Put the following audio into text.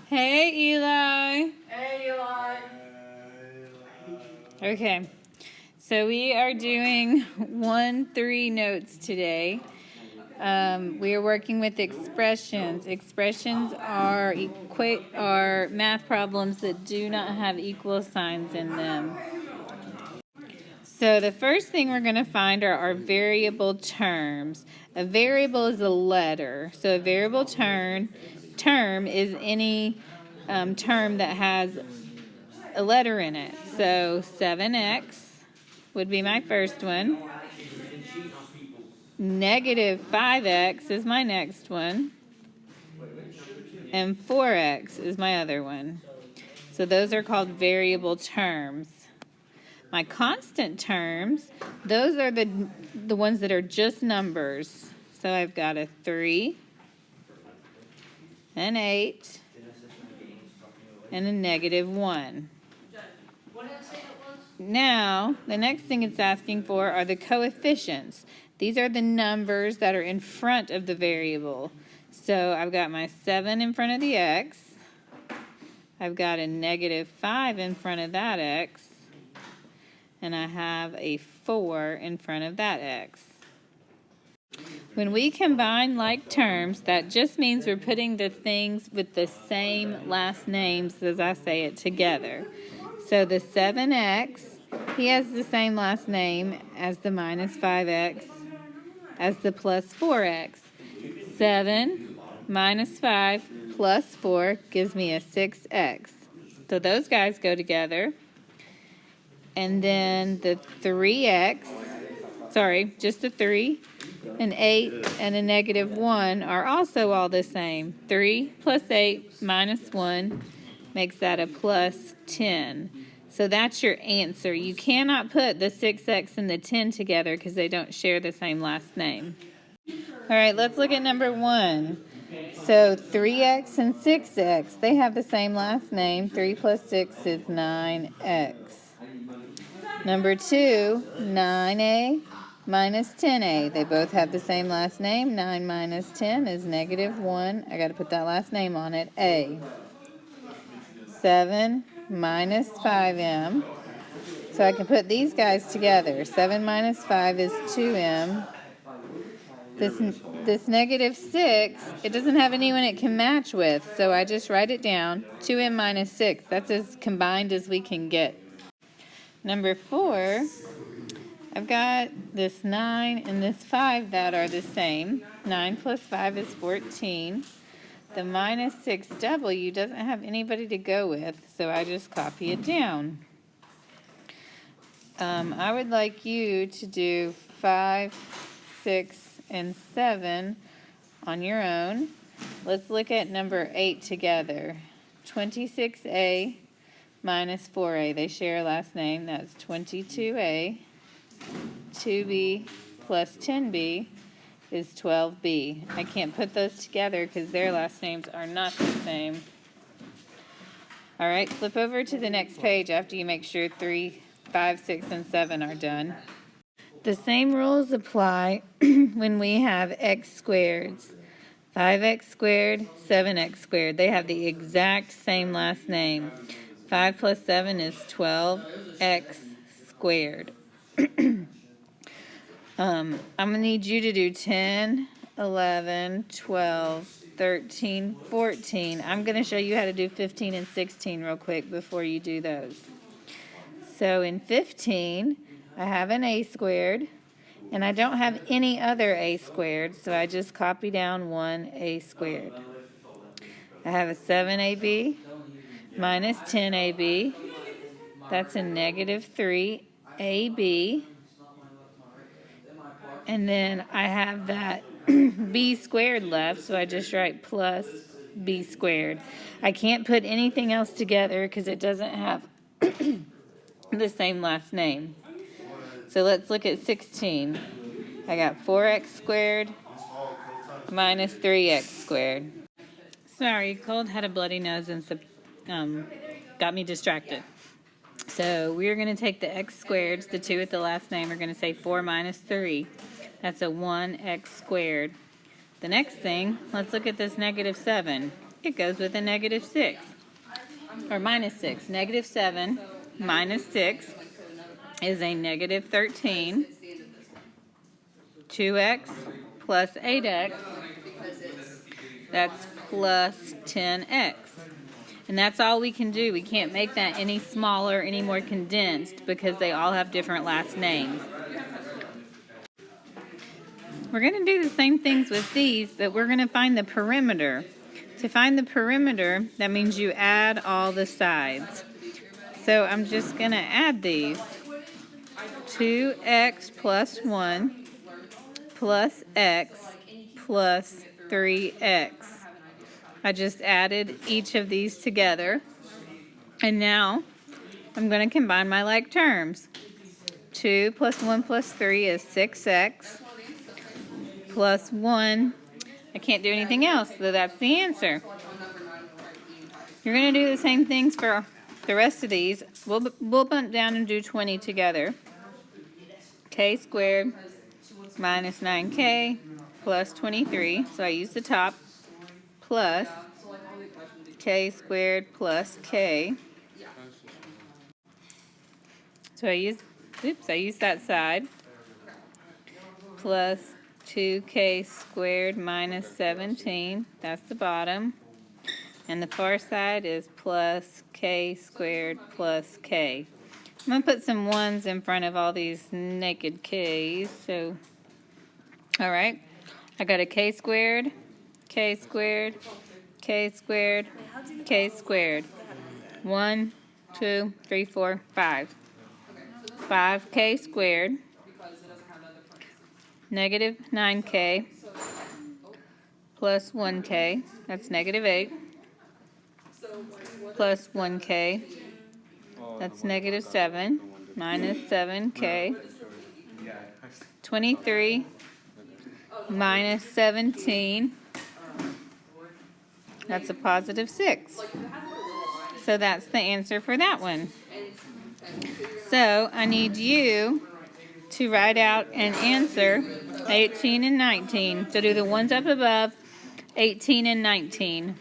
Hey, Eli. Hey, Eli. Okay, so we are doing 1-3 notes today. We are working with expressions. Expressions are math problems that do not have equal signs in them. So the first thing we're going to find are our variable terms. A variable is a letter. So a variable term is any term that has a letter in it. So 7x would be my first one. Negative 5x is my next one. And 4x is my other one. So those are called variable terms. My constant terms, those are the ones that are just numbers. So I've got a 3, an 8, and a negative 1. Now, the next thing it's asking for are the coefficients. These are the numbers that are in front of the variable. So I've got my 7 in front of the x. I've got a negative 5 in front of that x. And I have a 4 in front of that x. When we combine like terms, that just means we're putting the things with the same last names as I say it together. So the 7x, he has the same last name as the minus 5x, as the plus 4x. 7 minus 5 plus 4 gives me a 6x. So those guys go together. And then the 3x, just the 3, an 8, and a negative 1 are also all the same. 3 plus 8 minus 1 makes that a plus 10. So that's your answer. You cannot put the 6x and the 10 together because they don't share the same last name. All right, let's look at number 1. So 3x and 6x, they have the same last name. 3 plus 6 is 9x. Number 2, 9a minus 10a. They both have the same last name. 9 minus 10 is negative 1. I got to put that last name on it, a. 7 minus 5m. So I can put these guys together. 7 minus 5 is 2m. This negative 6, it doesn't have anyone it can match with, so I just write it down. 2m minus 6. That's as combined as we can get. Number 4, I've got this 9 and this 5 that are the same. 9 plus 5 is 14. The minus 6w doesn't have anybody to go with, so I just copy it down. I would like you to do 5, 6, and 7 on your own. Let's look at number 8 together. 26a minus 4a. They share a last name. That's 22a. 2b plus 10b is 12b. I can't put those together because their last names are not the same. All right, flip over to the next page after you make sure 3, 5, 6, and 7 are done. The same rules apply when we have x squareds. 5x squared, 7x squared. They have the exact same last name. 5 plus 7 is 12x squared. I'm going to need you to do 10, 11, 12, 13, 14. I'm going to show you how to do 15 and 16 real quick before you do those. So in 15, I have an a squared, and I don't have any other a squared, so I just copy down one a squared. I have a 7ab minus 10ab. That's a negative 3ab. And then I have that b squared left, so I just write plus b squared. I can't put anything else together because it doesn't have the same last name. So let's look at 16. I got 4x squared minus 3x squared. Sorry, cold had a bloody nose and got me distracted. So we're going to take the x squareds, the 2 with the last name. We're going to say 4 minus 3. That's a 1x squared. The next thing, let's look at this negative 7. it goes with a negative 6, or minus 6. Negative 7 minus 6 is a negative 13. 2x plus 8x, that's plus 10x. And that's all we can do. We can't make that any smaller, any more condensed, because they all have different last names. We're going to do the same things with these, but we're going to find the perimeter. To find the perimeter, that means you add all the sides. So I'm just going to add these. 2x plus 1 plus x plus 3x. I just added each of these together. And now I'm going to combine my like terms. 2 plus 1 plus 3 is 6x. Plus 1, I can't do anything else, so that's the answer. You're going to do the same things for the rest of these. We'll bump down and do 20 together. K squared minus 9k plus 23, so I use the top, plus k squared plus k. So I use that side, plus 2k squared minus 17, that's the bottom, and the far side is plus k squared plus k. I'm going to put some 1s in front of all these naked k's, so, alright, I got a k squared, k squared, k squared, k squared, 1, 2, 3, 4, 5. 5k squared, negative 9k plus 1k, that's negative 8, plus 1k, that's negative 7, minus 7k, 23 minus 17, that's a positive 6. So that's the answer for that one. So I need you to write out an answer, 18 and 19. So do the ones up above, 18 and 19.